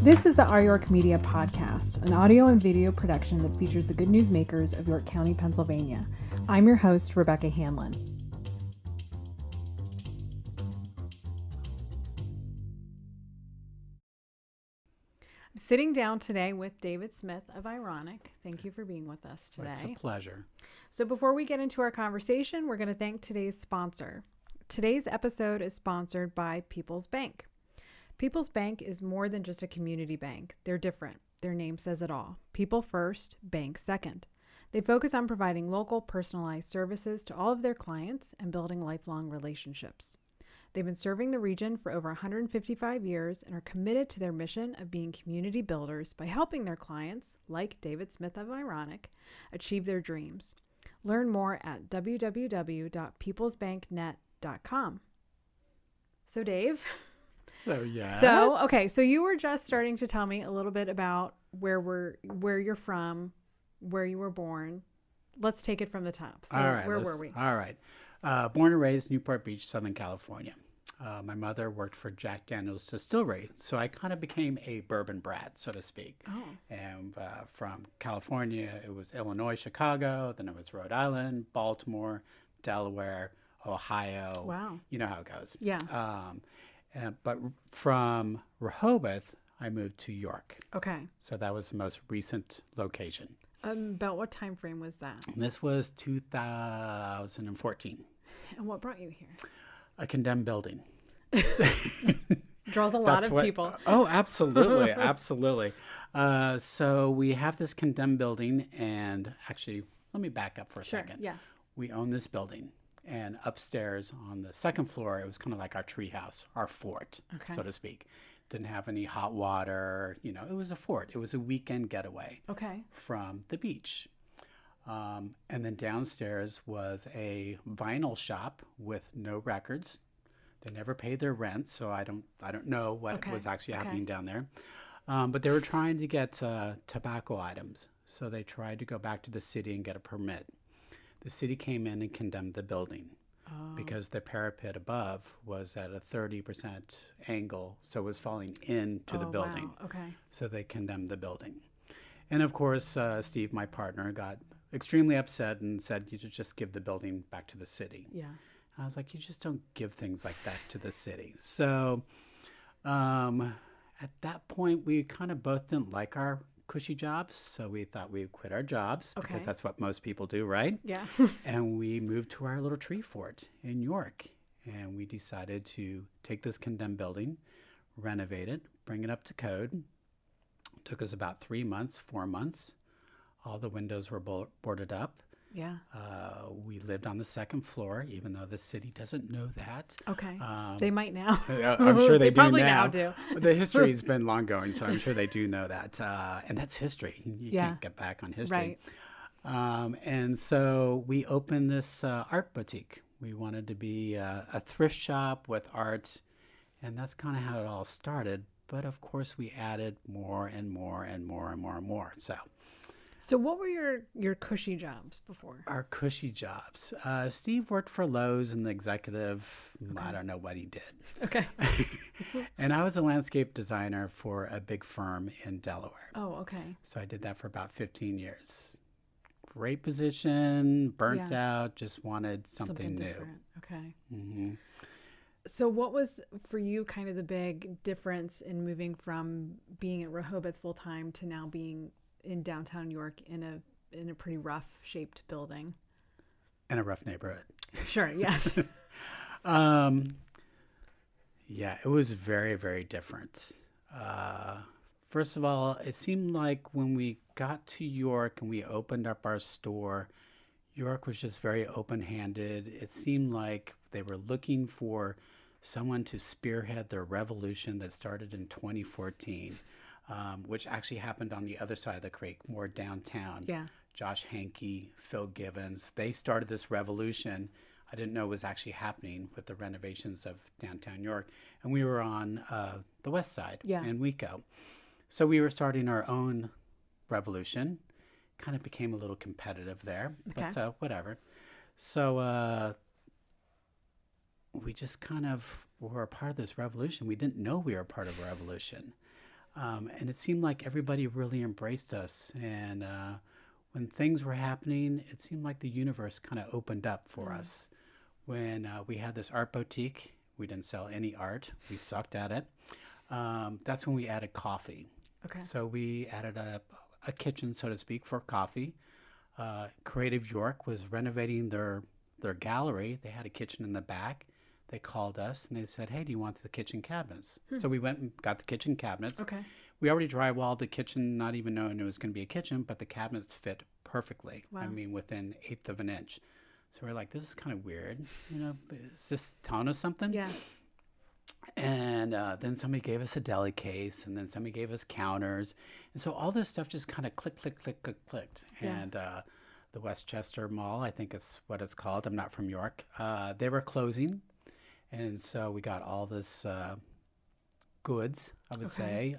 This is the Our York Media Podcast, an audio and video production that features the good news makers of York County, Pennsylvania. I'm your host, Rebecca Hanlon. I'm sitting down today with David Smith of Ironic. Thank you for being with us today. It's a pleasure. So before we get into our conversation, we're going to thank today's sponsor. Today's episode is sponsored by People's Bank. People's Bank is more than just a community bank. They're different. Their name says it all. People first, bank second. They focus on providing local, personalized services to all of their clients and building lifelong relationships. They've been serving the region for over 155 years and are committed to their mission of being community builders by helping their clients, like David Smith of Ironic, achieve their dreams. Learn more at www.peoplesbanknet.com. So, Dave. So you were just starting to tell me a little bit about where you're from, where you were born. Let's take it from the top. So where were we? All right. Born and raised Newport Beach, Southern California. My mother worked for Jack Daniel's Distillery, so I kind of became a bourbon brat, so to speak. Oh. And from California, it was Illinois, Chicago, then it was Rhode Island, Baltimore, Delaware, Ohio. Wow. You know how it goes. Yeah. But from Rehoboth, I moved to York. Okay. So that was the most recent location. About what time frame was that? This was 2014. And what brought you here? A condemned building. Draws a lot of people. Oh, absolutely. Absolutely. So we have this condemned building, and actually, let me back up for a second. Yes. We own this building. And upstairs on the second floor, it was kind of like our treehouse, our fort, so to speak. Didn't have any hot water. You know, it was a fort. It was a weekend getaway from the beach. And then downstairs was a vinyl shop with no records. They never paid their rent, so I don't know what was actually happening down there. But they were trying to get tobacco items, so they tried to go back to the city and get a permit. The city came in and condemned the building because the parapet above was at a 30% angle, so it was falling into the building. Wow. Okay. So they condemned the building. And of course, Steve, my partner, got extremely upset and said, you should just give the building back to the city. Yeah. And I was like, you just don't give things like that to the city. So at that point, we kind of both didn't like our cushy jobs, so we thought we'd quit our jobs because that's what most people do, right? Yeah. And we moved to our little tree fort in York, and we decided to take this condemned building, renovate it, bring it up to code. It took us about 4 months. All the windows were boarded up. Yeah. We lived on the second floor, even though the city doesn't know that. Okay. They might now. I'm sure they do probably now. do. The history's been long going, so I'm sure they do know that. And that's history. You can't get back on history. Right. And so we opened this art boutique. We wanted to be a thrift shop with art, and that's kind of how it all started. But of course, we added more and more and more and more and more. So what were your cushy jobs before? Our cushy jobs. Steve worked for Lowe's in the executive. I don't know what he did. Okay. And I was a landscape designer for a big firm in Delaware. Oh, okay. So I did that for about 15 years. Great position, burnt out, just wanted something new. Different. Okay. Mm-hmm. So what was for you kind of the big difference in moving from being at Rehoboth full time to now being in downtown York in a pretty rough shaped building? In a rough neighborhood. Sure, yes. Yeah, it was very, very different. First of all, it seemed like when we got to York and we opened up our store, York was just very open-handed. It seemed like they were looking for someone to spearhead their revolution that started in 2014. Which actually happened on the other side of the creek, more downtown. Yeah. Josh Hankey, Phil Gibbons, they started this revolution. I didn't know it was actually happening with the renovations of downtown York. And we were on the west side in WeCo. So we were starting our own revolution. Kind of became a little competitive there, but whatever. So we just kind of were a part of this revolution. We didn't know we were a part of a revolution. And it seemed like everybody really embraced us. And when things were happening, it seemed like the universe kind of opened up for us. When we had this art boutique, we didn't sell any art. We sucked at it. That's when we added coffee. Okay. So we added a kitchen, so to speak, for coffee. Creative York was renovating their gallery. They had a kitchen in the back. They called us and they said, hey, do you want the kitchen cabinets? So we went and got the kitchen cabinets. Okay. We already drywalled the kitchen, not even knowing it was going to be a kitchen, but the cabinets fit perfectly. Wow. I mean, within 1/8 of an inch. So we're like, this is kind of weird. Is this telling us something? Yeah. And then somebody gave us a deli case, and then somebody gave us counters. And so all this stuff just kind of clicked. Yeah. And the Westchester Mall, I think is what it's called. I'm not from York. They were closing. And so we got all this goods, I would say,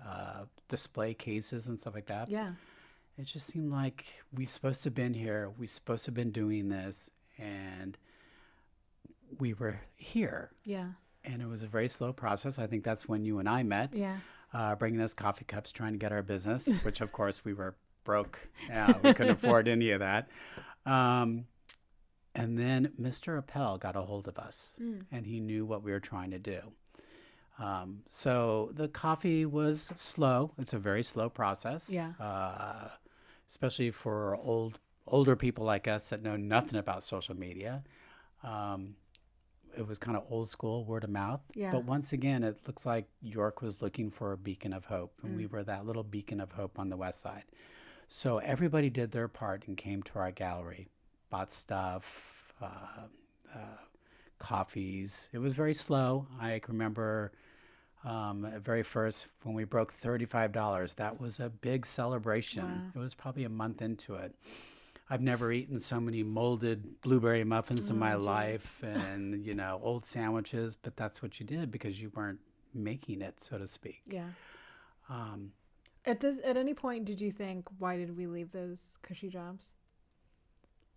display cases and stuff like that. Yeah. It just seemed like we supposed to have been here. We supposed to have been doing this. And we were here. Yeah. And it was a very slow process. I think that's when you and I met, bringing us coffee cups, trying to get our business, which, of course, we were broke. We couldn't afford any of that. And then Mr. Appel got a hold of us, and he knew what we were trying to do. So the coffee was slow. It's a very slow process, especially for older people like us that know nothing about social media. It was kind of old school, word of mouth. Yeah. But once again, it looks like York was looking for a beacon of hope, and we were that little beacon of hope on the west side. So everybody did their part and came to our gallery, bought stuff, coffees. It was very slow. I can remember at very first when we broke $35. That was a big celebration. Wow. It was probably a month into it. I've never eaten so many molded blueberry muffins in my life and, old sandwiches, but that's what you did because you weren't making it, so to speak. Yeah. At any point, did you think, why did we leave those cushy jobs?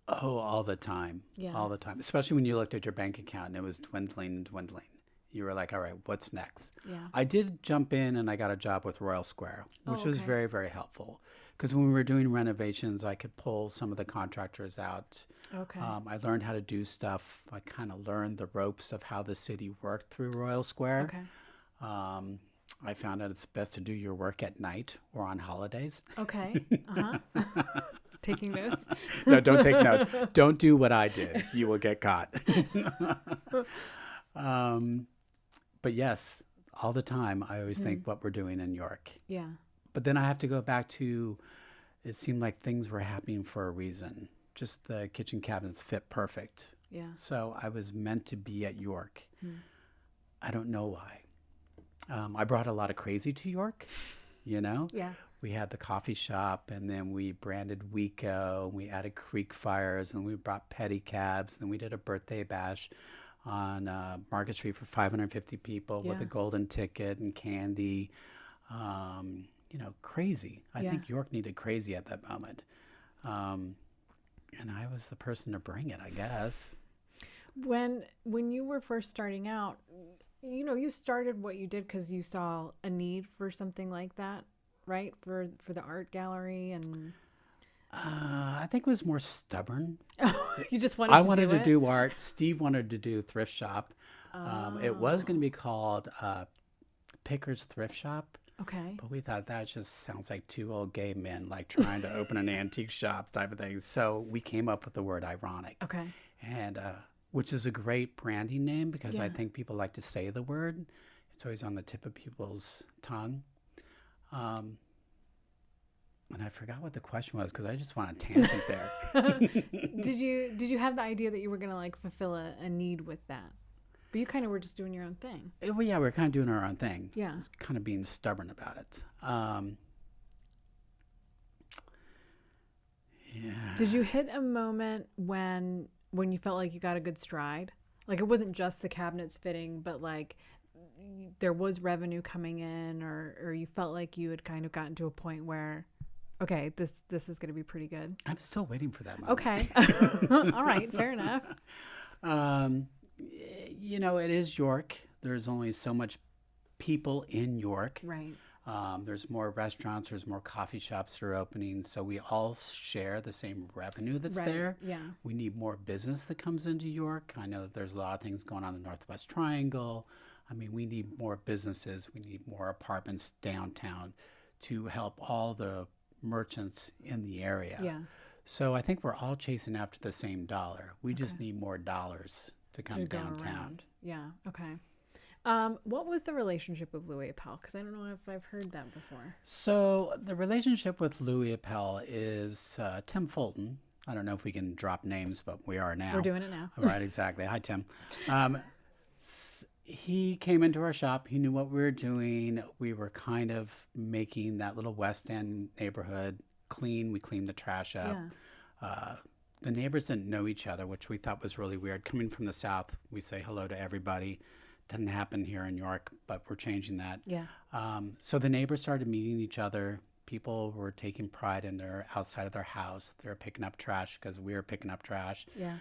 Oh, all the time. Yeah. All the time. Especially when you looked at your bank account and it was dwindling and dwindling. You were like, all right, what's next? Yeah. I did jump in and I got a job with Royal Square, which was okay. very, very helpful. Because when we were doing renovations, I could pull some of the contractors out. Okay. I learned how to do stuff. I kind of learned the ropes of how the city worked through Royal Square. Okay. I found out it's best to do your work at night or on holidays. Okay. Taking notes? No, don't take notes. Don't do what I did. You will get caught. But yes, all the time, I always think what we're doing in York. Yeah. But then I have to go back to, it seemed like things were happening for a reason. Just the kitchen cabinets fit perfect. Yeah. So I was meant to be at York. I don't know why. I brought a lot of crazy to York, Yeah. We had the coffee shop, and then we branded WeCo, and we added creek fires, and we brought pedicabs, and we did a birthday bash on Market Street for 550 people with a golden ticket and candy. Crazy. I think York needed crazy at that moment. And I was the person to bring it, I guess. When you were first starting out, you started what you did because you saw a need for something like that, right? For the art gallery and... I think it was more stubborn. You just wanted to do it? I wanted to do art. Steve wanted to do thrift shop. It was going to be called Picker's Thrift Shop. Okay. But we thought that just sounds like two old gay men like trying to open an antique shop type of thing. So we came up with the word ironic. Okay. And which is a great branding name because I think people like to say the word. It's always on the tip of people's tongue. And I forgot what the question was because I just went on a tangent there. Did you have the idea that you were going to fulfill a need with that? But you kind of were just doing your own thing. Well, yeah, we're kind of doing our own thing. Yeah. Just kind of being stubborn about it. Yeah. Did you hit a moment when you felt like you got a good stride? Like it wasn't just the cabinets fitting, but there was revenue coming in, or you felt like you had kind of gotten to a point where, okay, this is going to be pretty good. I'm still waiting for that moment. Okay. All right. Fair enough. It is York. There's only so much people in York. Right. There's more restaurants, there's more coffee shops that are opening. So we all share the same revenue that's there. Yeah. We need more business that comes into York. I know that there's a lot of things going on in the Northwest Triangle. I mean, we need more businesses. We need more apartments downtown to help all the merchants in the area. Yeah. So I think we're all chasing after the same dollar. We just need more dollars to come downtown. Around. Yeah. Okay. What was the relationship with Louis Appel? Because I don't know if I've heard that before. So the relationship with Louis Appel is Tim Fulton. I don't know if we can drop names, but we are now. We're doing it now. Right, exactly. Hi, Tim. He came into our shop. He knew what we were doing. We were kind of making that little West End neighborhood clean. We cleaned the trash up. Yeah. The neighbors didn't know each other, which we thought was really weird. Coming from the South, we say hello to everybody. Doesn't happen here in York, but we're changing that. Yeah. So the neighbors started meeting each other. People were taking pride in their outside of their house. They were picking up trash because we were picking up trash. Yeah.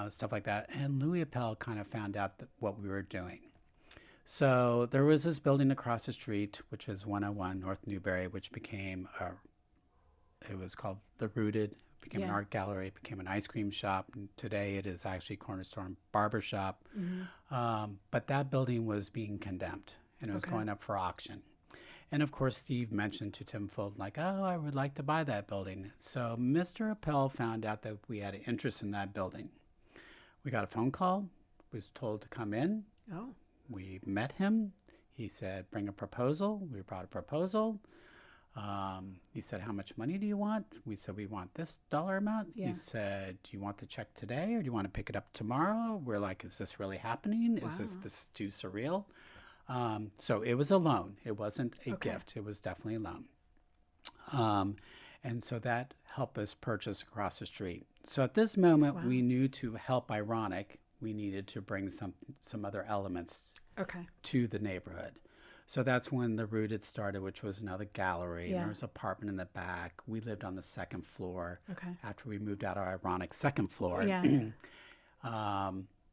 Stuff like that. And Louis Appel kind of found out what we were doing. So there was this building across the street, which was 101 North Newberry, which became it was called The Rooted. It became an art gallery. It became an ice cream shop. And today it is actually Cornerstone Barber Shop. Mm-hmm. But that building was being condemned, and it was going up for auction. And of course, Steve mentioned to Tim Fulton, like, oh, I would like to buy that building. So Mr. Appel found out that we had an interest in that building. We got a phone call, was told to come in. Oh. We met him. He said, bring a proposal. We brought a proposal. He said, how much money do you want? We said, we want this dollar amount. Yeah. He said, do you want the check today or do you want to pick it up tomorrow? We're like, is this really happening? Wow. Is this too surreal? So it was a loan. It wasn't a gift. It was definitely a loan. And so that helped us purchase across the street. So at this moment, we knew to help Ironic, we needed to bring some other elements to the neighborhood. So that's when The Rooted started, which was another gallery. Yeah. There was an apartment in the back. We lived on the second floor after we moved out of Ironic second floor. Yeah.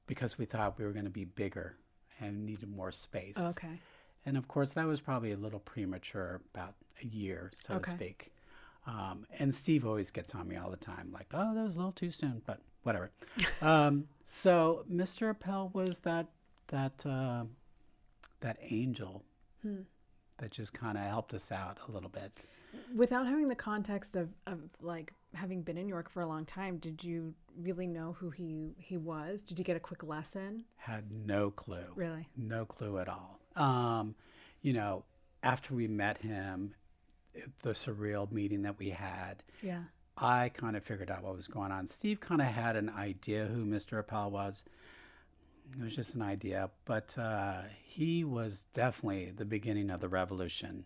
Because we thought we were going to be bigger and needed more space. Okay. And of course, that was probably a little premature, about a year, so to speak. And Steve always gets on me all the time, like, oh, that was a little too soon, but whatever. So Mr. Appel was that angel that just kind of helped us out a little bit. Without having the context of like having been in York for a long time, did you really know who he was? Did you get a quick lesson? Had no clue. Really? No clue at all. After we met him, the surreal meeting that we had, I kind of figured out what was going on. Steve kind of had an idea who Mr. Appel was. It was just an idea, but he was definitely the beginning of the revolution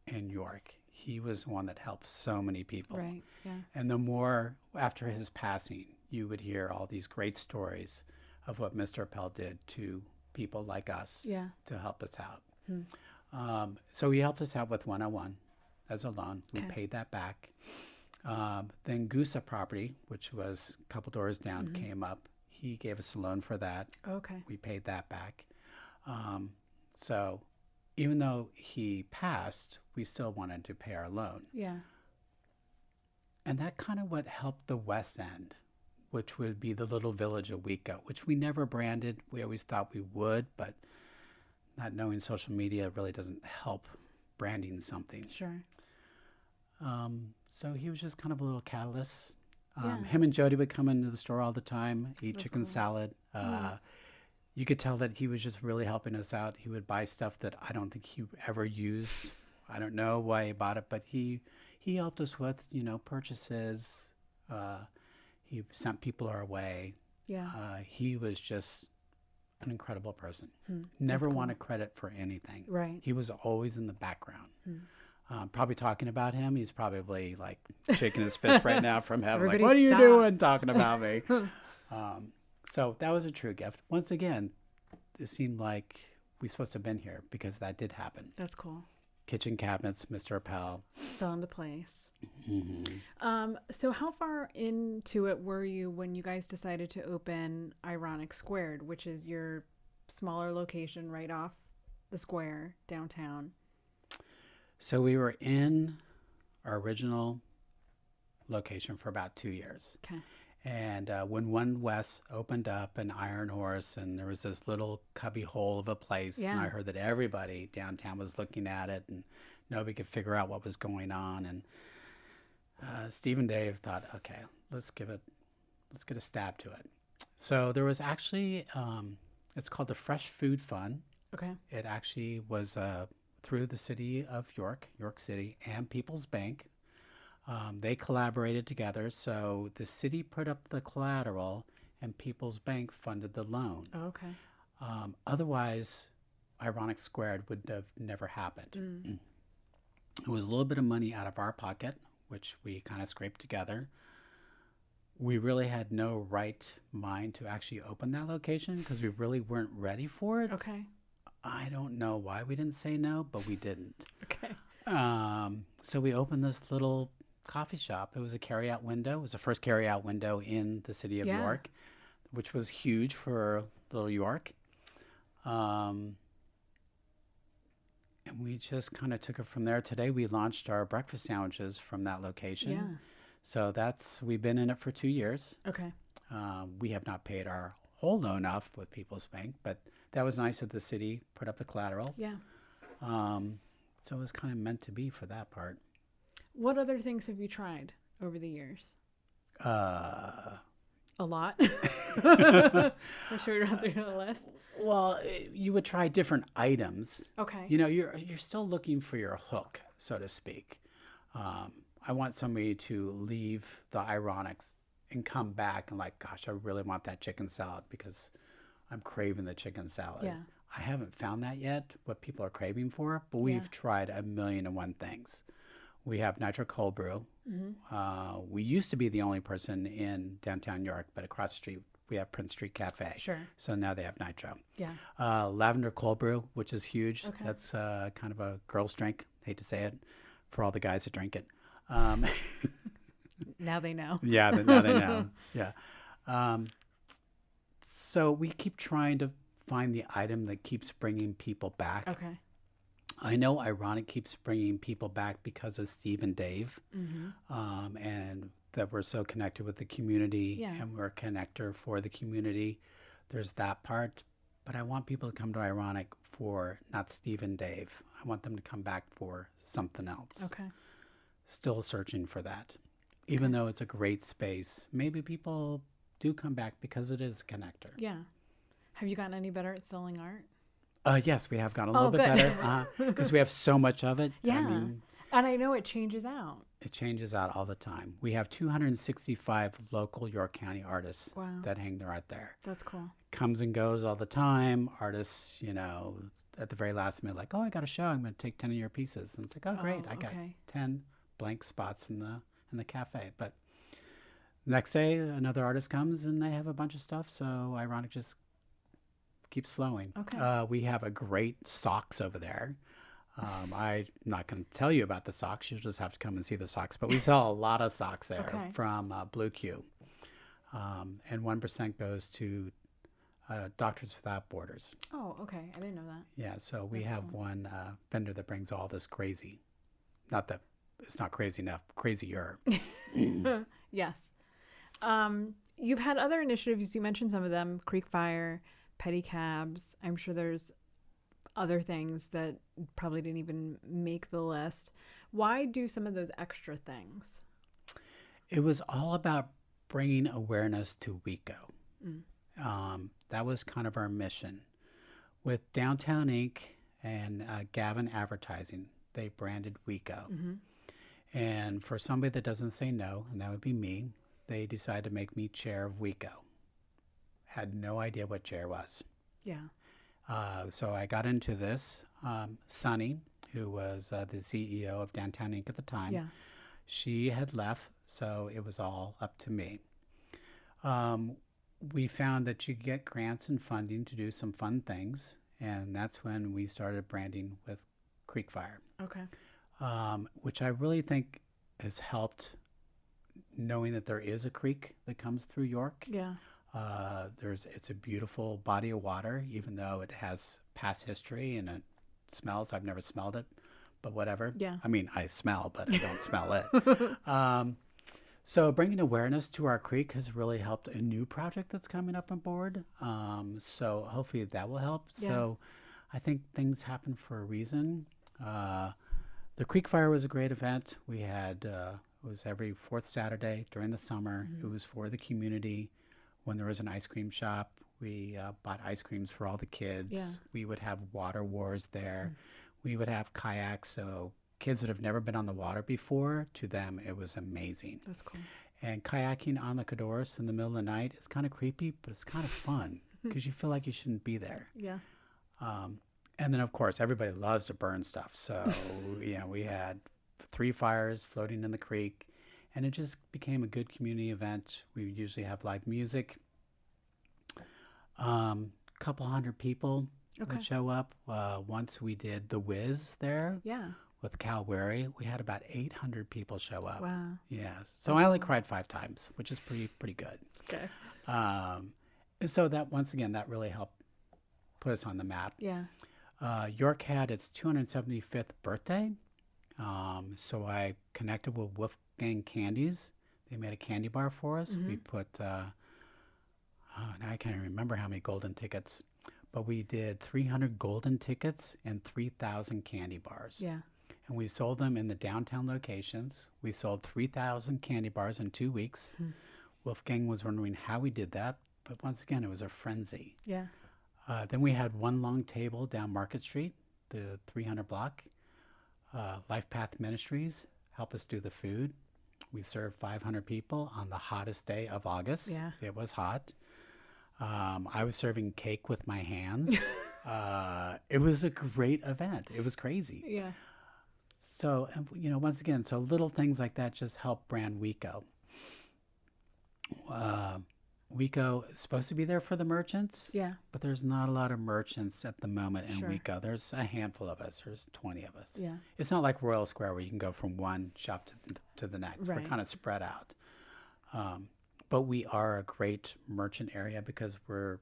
in York. He was one that helped so many people. Right, yeah. And the more, after his passing, you would hear all these great stories of what Mr. Appel did to people like us to help us out. So he helped us out with 101 as a loan. We paid that back. Then Gusa Property, which was a couple doors down, came up. He gave us a loan for that. Okay. We paid that back. So even though he passed, we still wanted to pay our loan. Yeah. And that kind of what helped the West End, which would be the little village of WeCo, which we never branded. We always thought we would, but not knowing social media really doesn't help branding something. Sure. So he was just kind of a little catalyst. Him and Jody would come into the store all the time, eat chicken salad. You could tell that he was just really helping us out. He would buy stuff that I don't think he ever used. I don't know why he bought it, but he helped us with, purchases. He sent people our way. Yeah. He was just an incredible person. Never wanted credit for anything. Right. He was always in the background. Probably talking about him. He's probably like shaking his fist right now from heaven. Like, what are you doing talking about me? So that was a true gift. Once again, it seemed like we supposed to have been here because that did happen. That's cool. Kitchen cabinets, Mr. Appel. Fell into place. So how far into it were you when you guys decided to open Ironic Squared, which is your smaller location right off the square downtown? So we were in our original location for about 2 years. Okay. And when One West opened up in Iron Horse, and there was this little cubby hole of a place, and I heard that everybody downtown was looking at it, and nobody could figure out what was going on. And Steve and Dave thought, okay, let's get a stab to it. So there was actually, it's called the Fresh Food Fund. Okay. It actually was through the city of York City, and People's Bank. They collaborated together, so the city put up the collateral and People's Bank funded the loan. Oh, okay. Otherwise, Ironic Squared would have never happened. It was a little bit of money out of our pocket, which we kind of scraped together. We really had no right mind to actually open that location because we really weren't ready for it. Okay. I don't know why we didn't say no, but we didn't. Okay. So we opened this little coffee shop. It was a carry-out window. It was the first carry-out window in the city of York, which was huge for little York. And we just kind of took it from there. Today we launched our breakfast sandwiches from that location. Yeah. So we've been in it for 2 years. Okay. We have not paid our whole loan off with People's Bank, but that was nice that the city put up the collateral. Yeah. So it was kind of meant to be for that part. What other things have you tried over the years? A lot. I'm sure you're not through the list. Well, you would try different items. Okay. You know, you're still looking for your hook, so to speak. I want somebody to leave the Ironics and come back and like, gosh, I really want that chicken salad because I'm craving the chicken salad. Yeah. I haven't found that yet, what people are craving for, but we've tried 1,000,001 things. We have Nitro Cold Brew. We used to be the only person in downtown York, but across the street we have Prince Street Cafe. Sure. So now they have Nitro. Yeah. Lavender Cold Brew, which is huge. Okay. That's kind of a girl's drink. Hate to say it, for all the guys that drink it. Now they know. Yeah, now they know. Yeah. So we keep trying to find the item that keeps bringing people back. Okay. I know Ironic keeps bringing people back because of Steve and Dave, and that we're so connected with the community, and we're a connector for the community. There's that part, but I want people to come to Ironic for not Steve and Dave. I want them to come back for something else. Okay. Still searching for that. Even though it's a great space, maybe people do come back because it is a connector. Yeah. Have you gotten any better at selling art? Yes, we have gotten a little bit better because we have so much of it. Yeah. I mean, and I know it changes out. it changes out all the time. We have 265 local York County artists that hang their art there. That's cool. Comes and goes all the time. Artists, at the very last minute, like, oh, I got a show. I'm going to take 10 of your pieces. And it's like, oh, great. I got 10 blank spots in the cafe. But next day, another artist comes and they have a bunch of stuff. So Ironic just keeps flowing. Okay. We have a great socks over there. I'm not going to tell you about the socks. You'll just have to come and see the socks. But we sell a lot of socks there from Blue Q. And 1% goes to Doctors Without Borders. Oh, okay. I didn't know that. Yeah, so we have one vendor that brings all this crazy. Not that it's not crazy enough, crazier. Yes. You've had other initiatives. You mentioned some of them, Creek Fire, pedicabs. I'm sure there's other things that probably didn't even make the list. Why do some of those extra things? It was all about bringing awareness to WeCo. That was kind of our mission. With Downtown Inc. and Gavin Advertising, they branded WeCo. And for somebody that doesn't say no, and that would be me, they decided to make me chair of WeCo. Had no idea what chair was. Yeah. So I got into this. Sunny, who was the CEO of Downtown Inc. at the time, she had left, so it was all up to me. We found that you could get grants and funding to do some fun things, and that's when we started branding with Creek Fire. Okay. Which I really think has helped, knowing that there is a creek that comes through York. Yeah. It's a beautiful body of water, even though it has past history and it smells. I've never smelled it, but whatever. Yeah. I mean, I smell, but I don't smell it. So bringing awareness to our creek has really helped a new project that's coming up on board. So hopefully that will help. Yeah. So I think things happen for a reason. The Creek Fire was a great event. We had, it was every fourth Saturday during the summer. It was for the community. When there was an ice cream shop, we bought ice creams for all the kids. Yeah. We would have water wars there. We would have kayaks. So kids that have never been on the water before, to them, it was amazing. That's cool. And kayaking on the Cadorus in the middle of the night is kind of creepy, but it's kind of fun because you feel like you shouldn't be there. Yeah. And then, of course, everybody loves to burn stuff. So, we had 3 fires floating in the creek, and it just became a good community event. We usually have live music. Couple hundred people would show up. Once we did the Whiz there with Cal Wary, we had about 800 people show up. Wow. Yes. So I only cried 5 times, which is pretty good. Okay. And so that, once again, that really helped put us on the map. Yeah. York had its 275th birthday. So I connected with Wolfgang Candies. They made a candy bar for us. We put, now I can't even remember how many golden tickets, but we did 300 golden tickets and 3,000 candy bars. Yeah. And we sold them in the downtown locations. We sold 3,000 candy bars in 2 weeks. Wolfgang was wondering how we did that, but once again, it was a frenzy. Yeah. Then we had one long table down Market Street, the 300 block. Life Path Ministries helped us do the food. We served 500 people on the hottest day of August. Yeah. It was hot. I was serving cake with my hands. It was a great event. It was crazy. Yeah. So, once again, so little things like that just help brand WeCo. WeCo is supposed to be there for the merchants. Yeah. But there's not a lot of merchants at the moment in Sure. WeCo. There's a handful of us. There's 20 of us. Yeah. It's not like Royal Square where you can go from one shop to the next. Right. We're kind of spread out. But we are a great merchant area because we're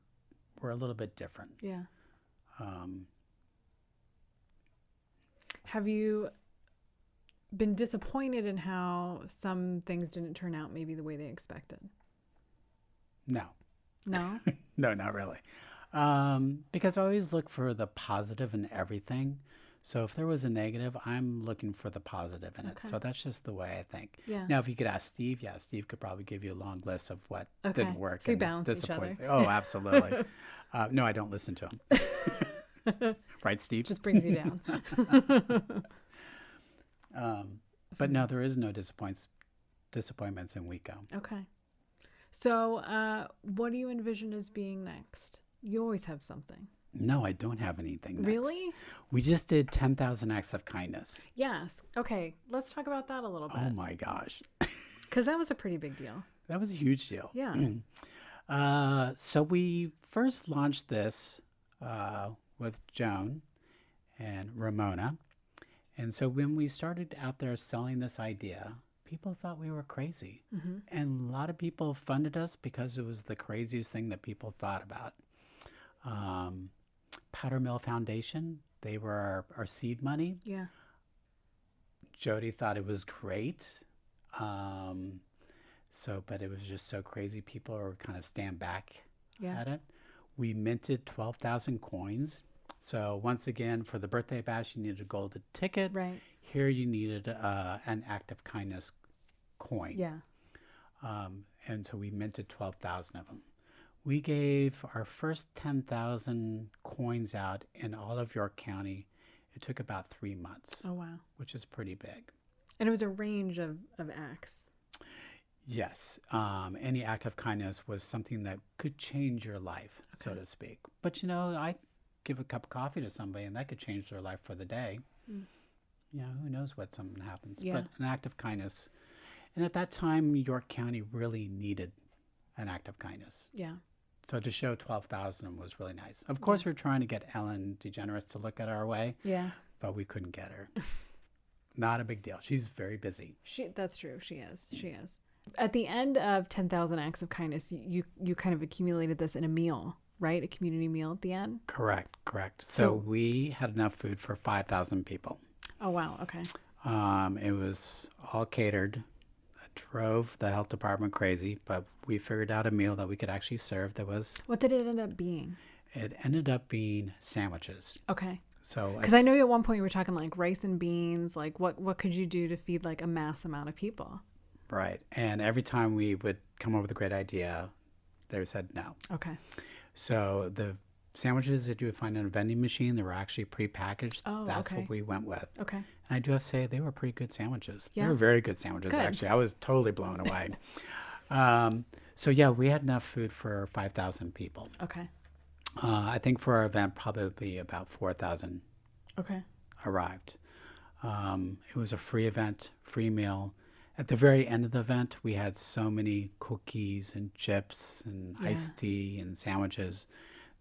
a little bit different. Yeah. Have you been disappointed in how some things didn't turn out maybe the way they expected? No. No? No, not really. Because I always look for the positive in everything. So if there was a negative, I'm looking for the positive in it. Okay. So that's just the way I think. Yeah. Now, if you could ask Steve, Steve could probably give you a long list of what Okay. didn't work. So you and balance each disappointed. other. Oh, absolutely. No, I don't listen to him. Right, Steve? Just brings you down. But no, there is no disappointments in WeCo. Okay. So what do you envision as being next? You always have something. No, I don't have anything next. Really? We just did 10,000 acts of kindness. Yes. Okay. Let's talk about that a little bit. Oh my gosh. Because that was a pretty big deal. That was a huge deal. Yeah. So we first launched this with Joan and Ramona. And so when we started out there selling this idea, people thought we were crazy. And a lot of people funded us because it was the craziest thing that people thought about. Powder Mill Foundation, they were our seed money. Yeah. Jody thought it was great. But it was just so crazy. People were kind of stand back at it. We minted 12,000 coins. So once again, for the birthday bash, you needed a golden ticket. Right. Here you needed an act of kindness coin. Yeah. And so we minted 12,000 of them. We gave our first 10,000 coins out in all of York County. It took about 3 months. Oh, wow. Which is pretty big. And it was a range of acts. Yes. Any act of kindness was something that could change your life, so to speak. But, I give a cup of coffee to somebody and that could change their life for the day. Who knows what something happens. Yeah. But an act of kindness. And at that time, York County really needed an act of kindness. Yeah. So to show 12,000 was really nice. Of course, we were trying to get Ellen DeGeneres to look at our way. Yeah. But we couldn't get her. Not a big deal. She's very busy. That's true. She is. At the end of 10,000 Acts of Kindness, you kind of accumulated this in a meal, right? A community meal at the end? Correct. So we had enough food for 5,000 people. Oh, wow. Okay. It was all catered. I drove the health department crazy, but we figured out a meal that we could actually serve that was. What did it end up being? It ended up being sandwiches. Okay. So because I know at one point you were talking like rice and beans. Like what could you do to feed like a mass amount of people? Right. And every time we would come up with a great idea, they said no. Okay. So the sandwiches that you would find in a vending machine, they were actually prepackaged. Oh, That's okay. what we went with. Okay. And I do have to say, they were pretty good sandwiches. Yeah. They were very good sandwiches, Good. actually. I was totally blown away. So, yeah, we had enough food for 5,000 people. Okay. I think for our event, probably about 4,000 Okay. arrived. It was a free event, free meal. At the very end of the event, we had so many cookies and chips and iced tea and sandwiches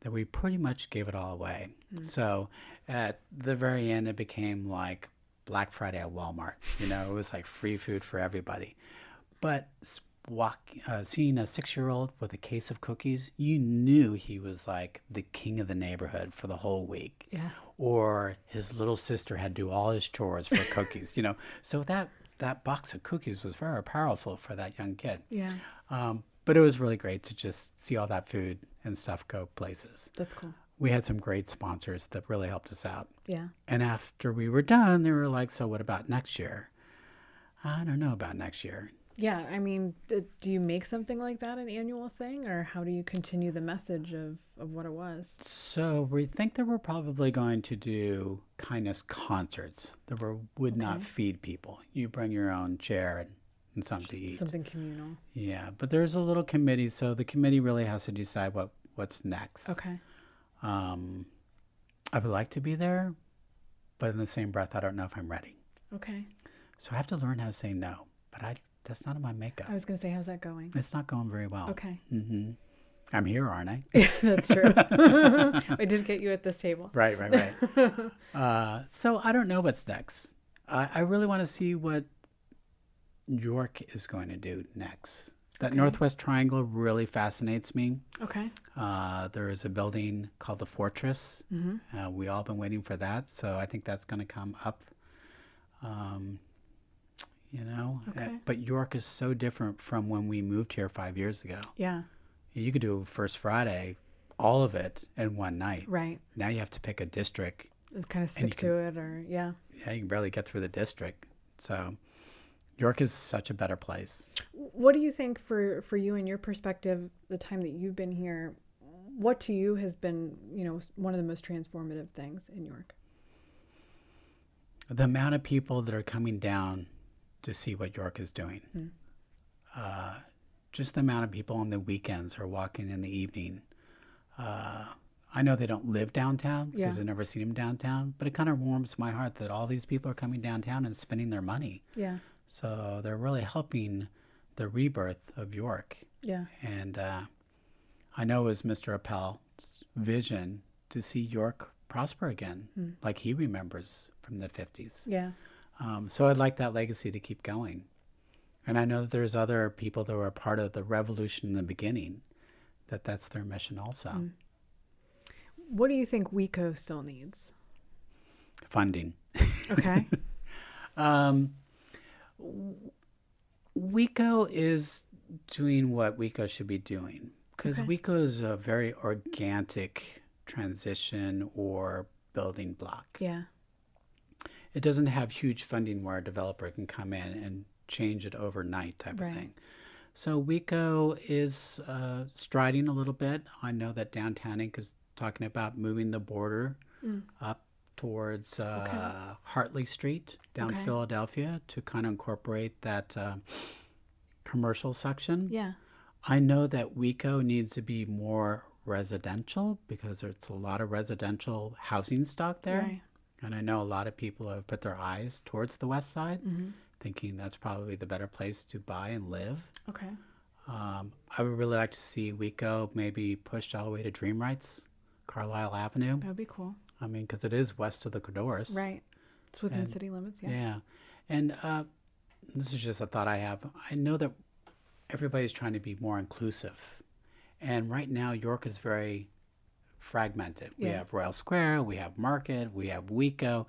that we pretty much gave it all away. So at the very end, it became like Black Friday at Walmart. You know, it was like free food for everybody. But seeing a 6-year-old with a case of cookies, you knew he was like the king of the neighborhood for the whole week. Yeah. Or his little sister had to do all his chores for cookies, you know. So that box of cookies was very powerful for that young kid. Yeah. But it was really great to just see all that food and stuff go places. That's cool. We had some great sponsors that really helped us out. Yeah. And after we were done, they were like, so what about next year? I don't know about next year. Yeah. I mean, do you make something like that an annual thing, or how do you continue the message of what it was? So we think that we're probably going to do kindness concerts that would not feed people. You bring your own chair and something to eat. Something communal. Yeah, but there's a little committee, so the committee really has to decide what's next. Okay. I would like to be there, but in the same breath, I don't know if I'm ready. Okay. So I have to learn how to say no, but that's not in my makeup. I was going to say, how's that going? It's not going very well. Okay. Mm-hmm. I'm here, aren't I? That's true. I did get you at this table. Right. So I don't know what's next. I really want to see what York is going to do next. That Northwest Triangle really fascinates me. Okay. There is a building called the Fortress. Mm-hmm. We all been waiting for that, so I think that's going to come up. You know, but York is so different from when we moved here 5 years ago. Yeah. You could do First Friday, all of it in one night. Right. Now you have to pick a district. Just kind of stick to it, or yeah. Yeah, you can barely get through the district. So York is such a better place. What do you think for you and your perspective, the time that you've been here, what to you has been, you know, one of the most transformative things in York? The amount of people that are coming down to see what York is doing. Just the amount of people on the weekends or walking in the evening. I know they don't live downtown because I've never seen them downtown, but it kind of warms my heart that all these people are coming downtown and spending their money. Yeah. So they're really helping the rebirth of York. Yeah. And I know it was Mr. Appel's vision to see York prosper again, like he remembers from the 50s. Yeah. So I'd like that legacy to keep going. And I know that there's other people that were a part of the revolution in the beginning, that's their mission also. What do you think WeCo still needs? Funding. Okay. WeCo is doing what WeCo should be doing, because WeCo is a very organic transition or building block. Yeah. It doesn't have huge funding where a developer can come in and change it overnight type of thing. So WeCo is striding a little bit. I know that Downtown Inc. is talking about moving the border up towards Hartley Street down Philadelphia to kind of incorporate that commercial section. Yeah. I know that WeCo needs to be more residential because there's a lot of residential housing stock there. Right. And I know a lot of people have put their eyes towards the west side, thinking that's probably the better place to buy and live. Okay. I would really like to see WeCo maybe pushed all the way to Dream Rights, Carlisle Avenue. That would be cool. I mean, because it is west of the Codorus. Right. It's within city limits, yeah. Yeah. And this is just a thought I have. I know that everybody's trying to be more inclusive. And right now, York is very fragmented. We have Royal Square, we have Market, we have WeCo.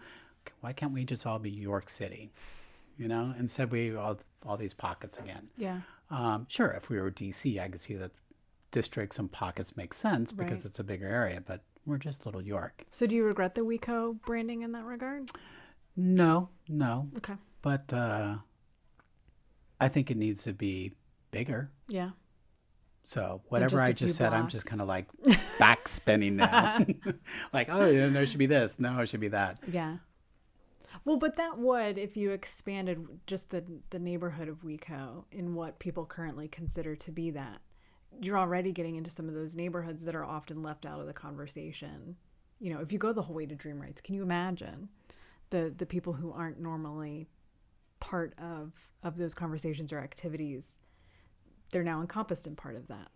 Why can't we just all be York City? Instead we all these pockets again. Yeah. Sure, if we were DC, I could see that districts and pockets make sense because Right. it's a bigger area, but we're just little York. So do you regret the WeCo branding in that regard? No. Okay. But I think it needs to be bigger. Yeah. So whatever just a I just few said, I'm blocks. just kind of like back spinning now. Like, oh, yeah, no, it should be this. No, it should be that. Yeah. Well, but that would, if you expanded just the neighborhood of WeCo in what people currently consider to be that, you're already getting into some of those neighborhoods that are often left out of the conversation. If you go the whole way to Dream Rights, can you imagine the people who aren't normally part of those conversations or activities? They're now encompassed in part of that.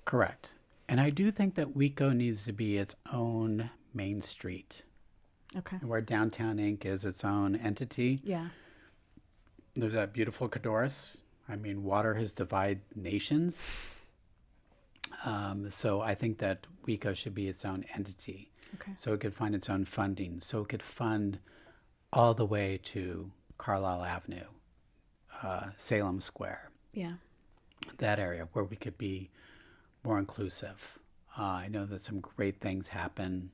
Correct. And I do think that WeCo needs to be its own main street. Okay. Where Downtown Inc. is its own entity. Yeah. There's that beautiful Cadorus. I mean, water has divided nations. So I think that WeCo should be its own entity. Okay. So it could find its own funding. So it could fund all the way to Carlisle Avenue, Salem Square. Yeah. That area where we could be more inclusive. I know that some great things happen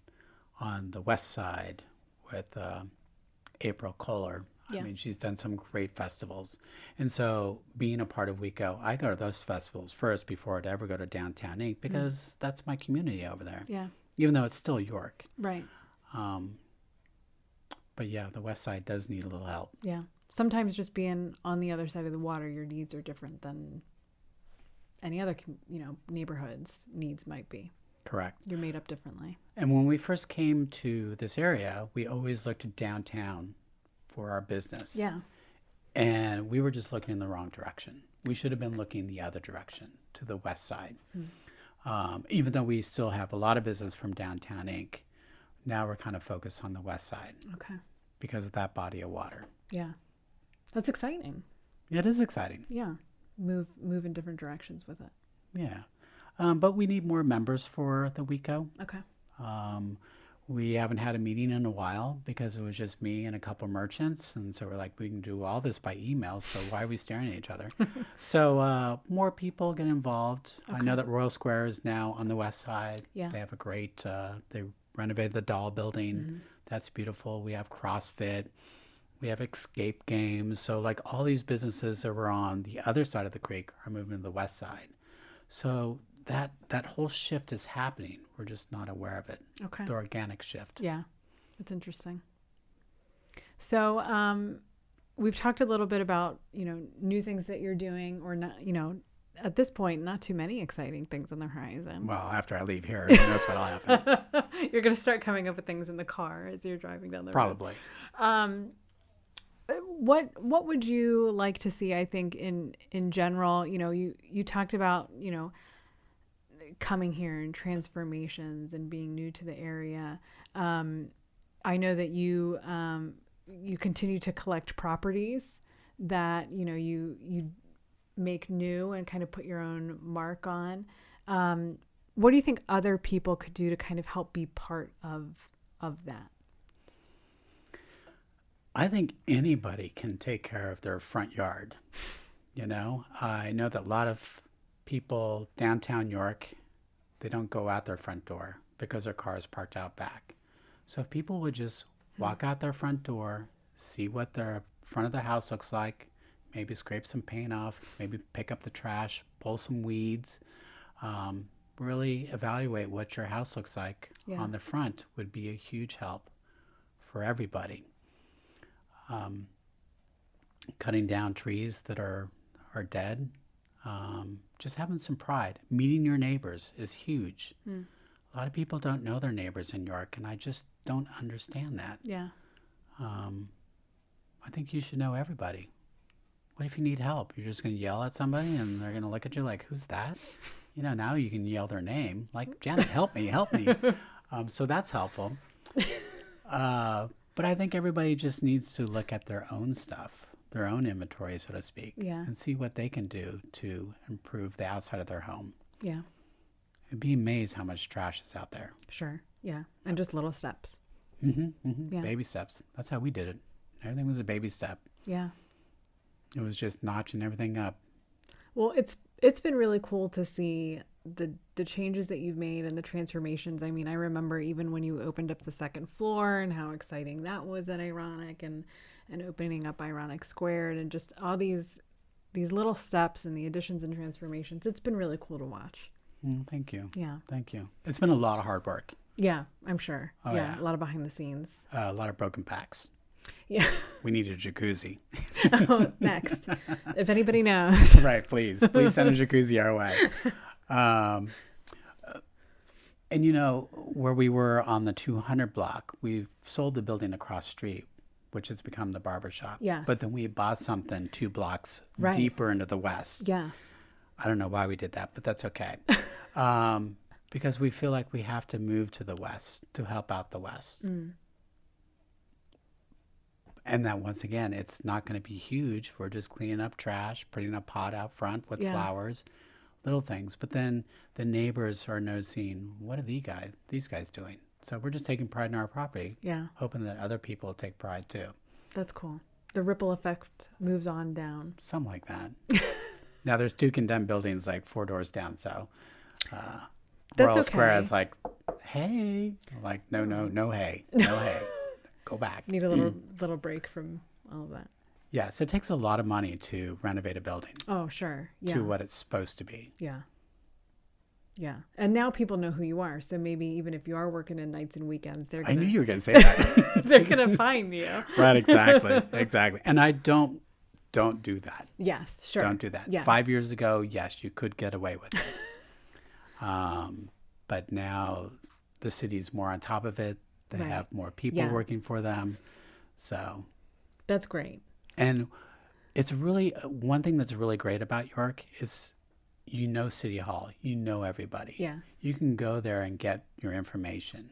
on the west side with April Kohler. Yeah. I mean, she's done some great festivals. And so being a part of WeCo, I go to those festivals first before I'd ever go to Downtown Inc. because that's my community over there. Yeah. Even though it's still York. Right. But yeah, the west side does need a little help. Yeah. Sometimes just being on the other side of the water, your needs are different than any other, neighborhood's needs might be. Correct. You're made up differently. And when we first came to this area, we always looked at downtown for our business. Yeah. And we were just looking in the wrong direction. We should have been looking the other direction, to the west side. Even though we still have a lot of business from Downtown Inc., now we're kind of focused on the west side Okay. because of that body of water. Yeah. That's exciting. It is exciting. Yeah. Move in different directions with it. Yeah. But we need more members for the WeCo. Okay. We haven't had a meeting in a while because it was just me and a couple merchants. And so we're like, we can do all this by email. So why are we staring at each other? So more people get involved. Okay. I know that Royal Square is now on the west side. Yeah. They have a great, they renovated the doll building. That's beautiful. We have CrossFit. We have escape games. So like all these businesses that were on the other side of the creek are moving to the west side. So that whole shift is happening. We're just not aware of it. Okay. The organic shift. Yeah. That's interesting. So we've talked a little bit about, new things that you're doing or not, at this point, not too many exciting things on the horizon. Well, after I leave here, that's what'll happen. You're going to start coming up with things in the car as you're driving down the road. Probably. What would you like to see, I think, in general? You talked about, coming here and transformations and being new to the area. I know that you continue to collect properties that, you make new and kind of put your own mark on. What do you think other people could do to kind of help be part of that? I think anybody can take care of their front yard. I know that a lot of people downtown York, they don't go out their front door because their car is parked out back. So if people would just walk out their front door, see what their front of the house looks like, maybe scrape some paint off, maybe pick up the trash, pull some weeds, really evaluate what your house looks like on the front would be a huge help for everybody. Cutting down trees that are dead, just having some pride. Meeting your neighbors is huge. A lot of people don't know their neighbors in York, and I just don't understand that. Yeah. I think you should know everybody. What if you need help? You're just going to yell at somebody, and they're going to look at you like, who's that? Now you can yell their name, like, Janet, help me, help me. So that's helpful. But I think everybody just needs to look at their own stuff, their own inventory, so to speak, and see what they can do to improve the outside of their home. Yeah. You'd be amazed how much trash is out there. Sure. Yeah. And just little steps. Yeah. Baby steps. That's how we did it. Everything was a baby step. Yeah. It was just notching everything up. Well, it's been really cool to see the changes that you've made and the transformations. I mean, I remember even when you opened up the second floor and how exciting that was at Ironic, and opening up Ironic Squared, and just all these little steps and the additions and transformations. It's been really cool to watch. Thank you. Yeah. Thank you. It's been a lot of hard work. Yeah, I'm sure. Oh, yeah, a lot of behind the scenes. A lot of broken backs. Yeah. We need a jacuzzi. Oh, next. If anybody knows. Right, please send a jacuzzi our way. And you know, where we were on the 200 block, we've sold the building across the street, which has become the barber shop. Yes. But then we bought something 2 blocks Right. deeper into the west. Yes. I don't know why we did that, but that's okay. Because we feel like we have to move to the west to help out the west. And that, once again, it's not going to be huge. We're just cleaning up trash, putting a pot out front with flowers, little things. But then the neighbors are noticing, what are these guys doing? So we're just taking pride in our property, hoping that other people take pride too. That's cool. The ripple effect moves on down. Something like that. Now there's 2 condemned buildings like 4 doors down. So Royal Square is like, hey, I'm like, no, hey, no, hey, go back. Need a little break from all of that. Yes, it takes a lot of money to renovate a building. Oh, sure. Yeah. To what it's supposed to be. Yeah. Yeah. And now people know who you are. So maybe even if you are working in nights and weekends, I knew you were going to say that. they're going to find you. Right, exactly. And I don't do that. Yes, sure. Don't do that. Yeah. 5 years ago, yes, you could get away with it. But now the city's more on top of it. They have more people working for them. So that's great. And it's really, one thing that's really great about York is, you know, City Hall, you know everybody. Yeah. You can go there and get your information.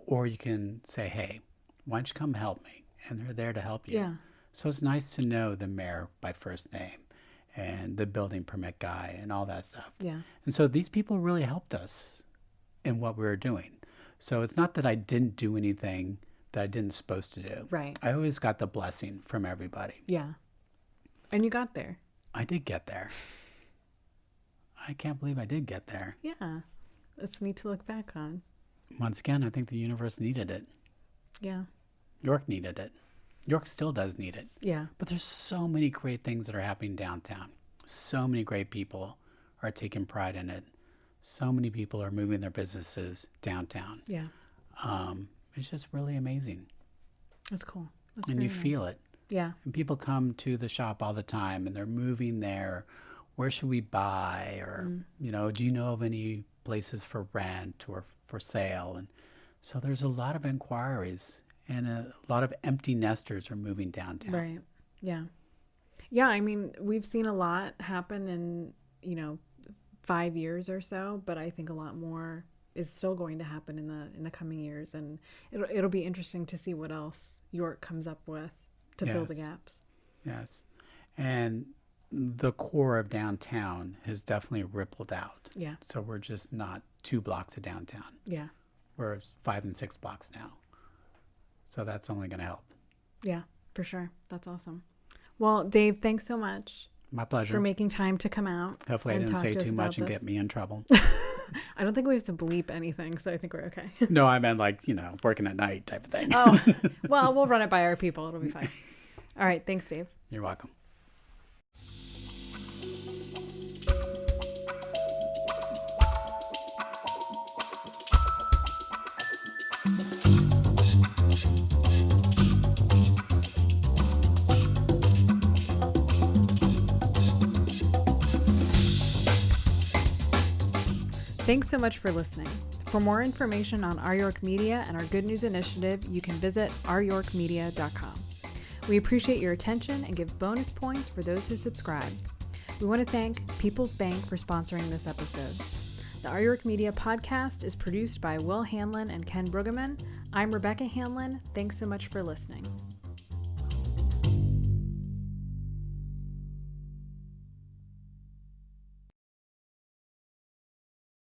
Or you can say, hey, why don't you come help me? And they're there to help you. Yeah. So it's nice to know the mayor by first name and the building permit guy and all that stuff. Yeah. And so these people really helped us in what we were doing. So it's not that I didn't do anything that I didn't supposed to do. Right. I always got the blessing from everybody. Yeah. And you got there. I did get there. I can't believe I did get there. Yeah. It's neat to look back on. Once again, I think the universe needed it. Yeah. York needed it. York still does need it. Yeah. But there's so many great things that are happening downtown. So many great people are taking pride in it. So many people are moving their businesses downtown. Yeah. It's just really amazing. That's cool. That's And you very feel nice. it. Yeah. And people come to the shop all the time and they're moving there. Where should we buy? Or, you know, do you know of any places for rent or for sale? And so there's a lot of inquiries, and a lot of empty nesters are moving downtown. Right. Yeah. Yeah. I mean, we've seen a lot happen in, 5 years or so, but I think a lot more is still going to happen in the coming years, and it'll be interesting to see what else York comes up with to fill the gaps. Yes. And the core of downtown has definitely rippled out. Yeah. So we're just not 2 blocks of downtown. Yeah. We're 5 and 6 blocks now. So that's only going to help. Yeah, for sure. That's awesome. Well, Dave, thanks so much. My pleasure. For making time to come out. Hopefully I didn't say too much and get me in trouble. I don't think we have to bleep anything, so I think we're okay. No, I meant like, working at night type of thing. Oh, well, we'll run it by our people. It'll be fine. All right. Thanks, Dave. You're welcome. Thanks so much for listening. For more information on Our York Media and our Good News Initiative, you can visit ouryorkmedia.com. We appreciate your attention and give bonus points for those who subscribe. We want to thank People's Bank for sponsoring this episode. The Our York Media podcast is produced by Will Hanlon and Ken Brueggemann. I'm Rebecca Hanlon. Thanks so much for listening.